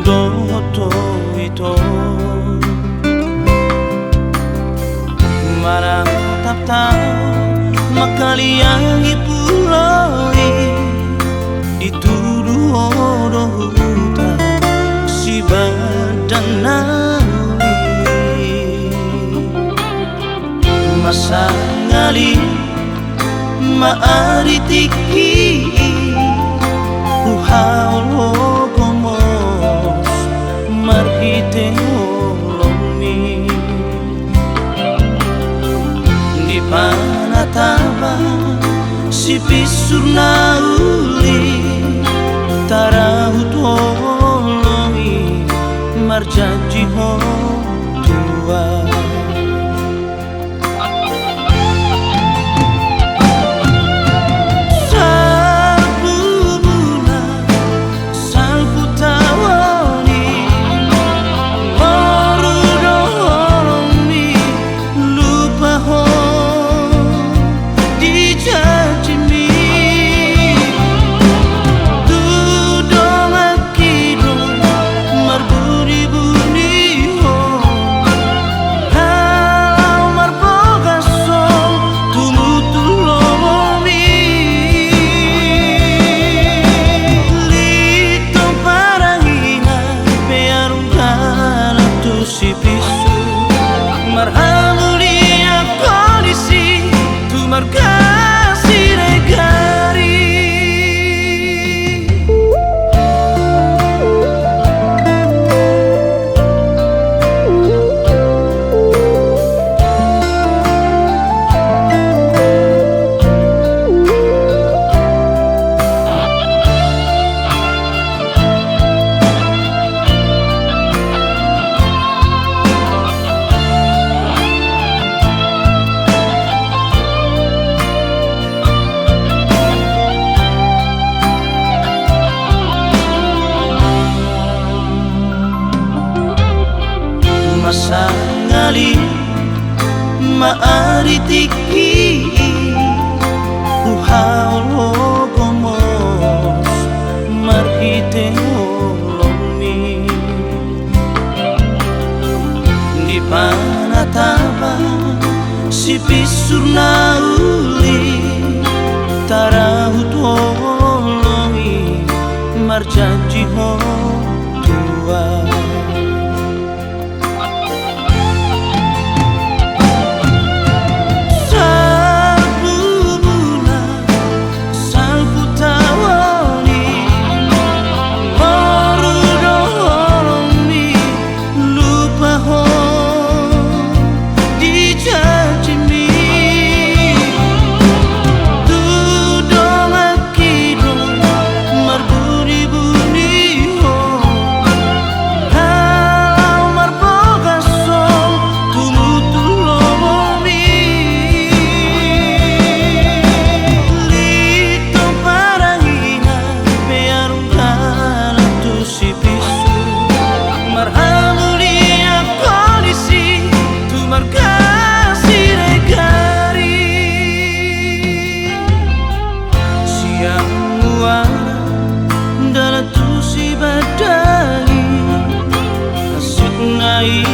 といとMaratap-tap makaliangi puloi dituduh odoh hutan si badan nawi masa ngali maari tiki uhaolo komos marhite olomi di panataba si pisur nauli tarahut olomi marjanji ho tua masa ngali maari tiki uhaolo komos marhite olomi di panataba si pisur nauli tarahut olomi marjanji ho tua dalam tu si badai asyik naik